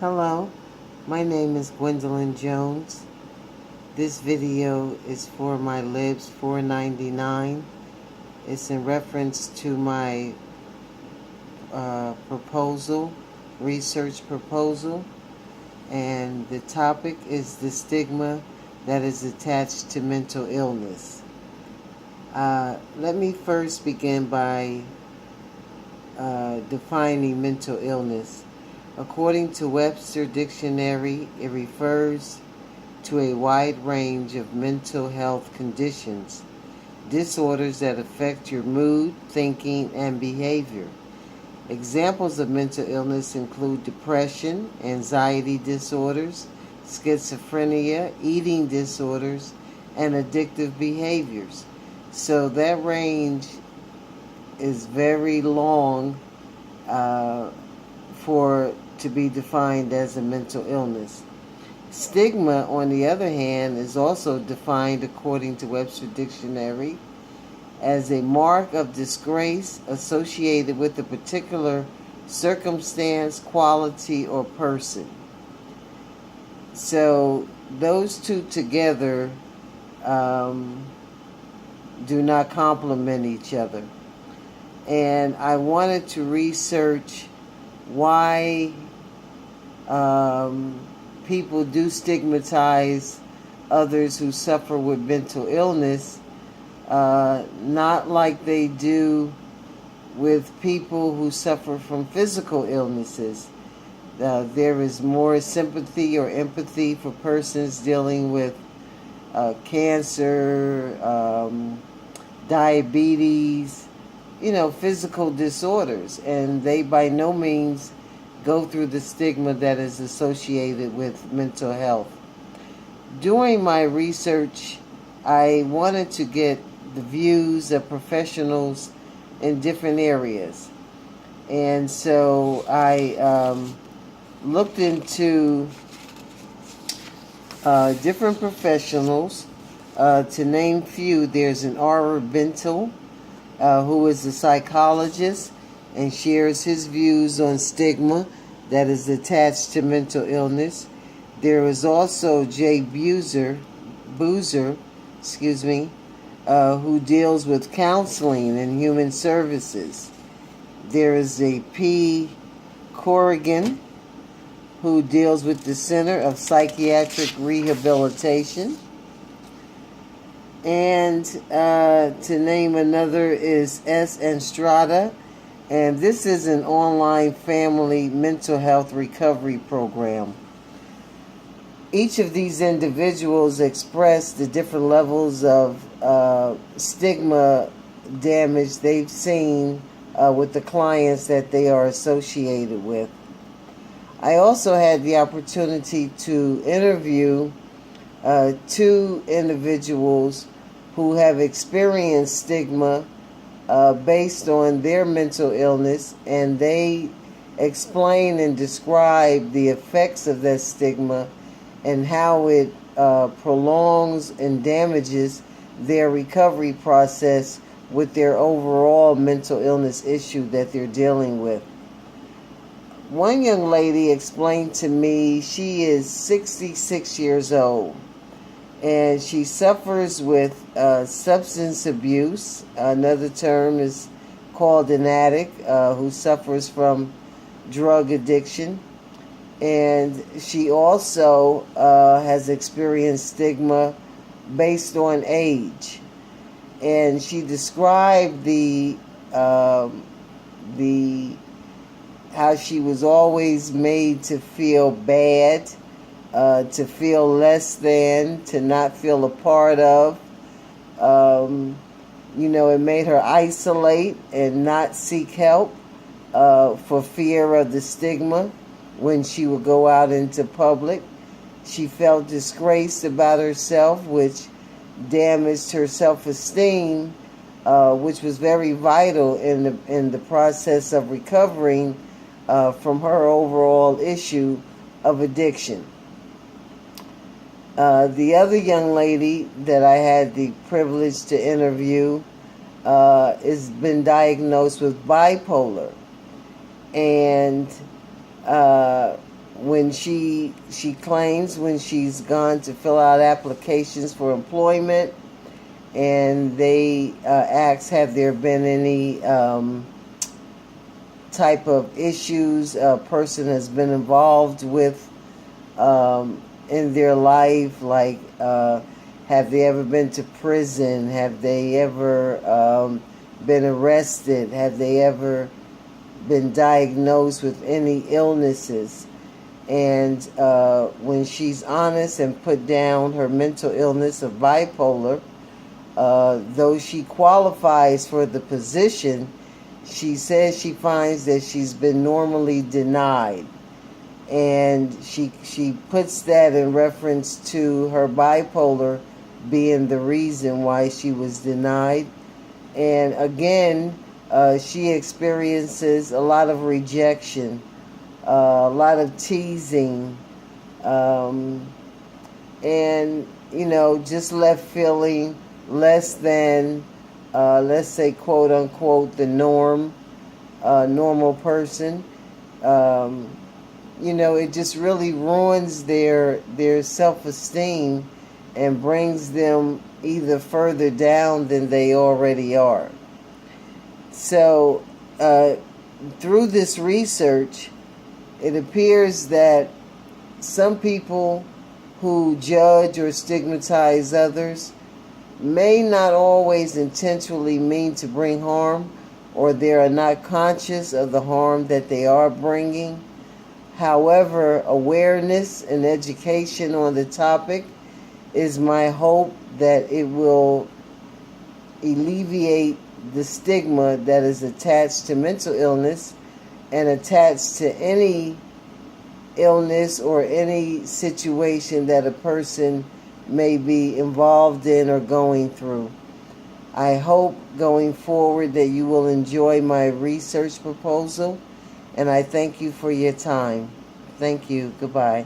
Hello, my name is Gwendolyn Jones. This video is for my Libs 499. It's in reference to my research proposal, and the topic is the stigma that is attached to mental illness. Let me first begin by defining mental illness. According to Webster Dictionary, it refers to a wide range of mental health conditions, disorders that affect your mood, thinking, and behavior. Examples of mental illness include depression, anxiety disorders, schizophrenia, eating disorders, and addictive behaviors. So that range is very long to be defined as a mental illness. Stigma, on the other hand, is also defined according to Webster Dictionary as a mark of disgrace associated with a particular circumstance, quality, or person. So those two together do not complement each other. And I wanted to research why people do stigmatize others who suffer with mental illness, not like they do with people who suffer from physical illnesses. There is more sympathy or empathy for persons dealing with cancer, diabetes, physical disorders, and they by no means go through the stigma that is associated with mental health. During my research, I wanted to get the views of professionals in different areas. And so I looked into different professionals. To name few, there's an Aura Bentel, who is a psychologist and shares his views on stigma that is attached to mental illness. There is also Jay Boozer, who deals with counseling and human services. There is a P. Corrigan, who deals with the Center of Psychiatric Rehabilitation. And to name another is S. Estrada, and this is an online family mental health recovery program. Each of these individuals express the different levels of stigma damage they've seen with the clients that they are associated with. I also had the opportunity to interview two individuals who have experienced stigma based on their mental illness, and they explain and describe the effects of that stigma and how it prolongs and damages their recovery process with their overall mental illness issue that they're dealing with. One young lady explained to me she is 66 years old, and she suffers with substance abuse. Another term is called an addict, who suffers from drug addiction. And she also has experienced stigma based on age. And she described how she was always made to feel bad, to feel less than, to not feel a part of. It made her isolate and not seek help for fear of the stigma when she would go out into public. She felt disgraced about herself, which damaged her self-esteem, which was very vital in the process of recovering from her overall issue of addiction. The other young lady that I had the privilege to interview has been diagnosed with bipolar. And when she claims when she's gone to fill out applications for employment, and they ask, have there been any type of issues a person has been involved with in their life, like have they ever been to prison, have they ever been arrested, have they ever been diagnosed with any illnesses. And when she's honest and put down her mental illness of bipolar, though she qualifies for the position, she says she finds that she's been normally denied. And she puts that in reference to her bipolar being the reason why she was denied. And again, she experiences a lot of rejection, a lot of teasing, and, just left feeling less than, let's say, quote unquote, the normal person. It just really ruins their self-esteem and brings them either further down than they already are. So, through this research, it appears that some people who judge or stigmatize others may not always intentionally mean to bring harm, or they are not conscious of the harm that they are bringing. However, awareness and education on the topic is my hope that it will alleviate the stigma that is attached to mental illness and attached to any illness or any situation that a person may be involved in or going through. I hope going forward that you will enjoy my research proposal, and I thank you for your time. Thank you. Goodbye.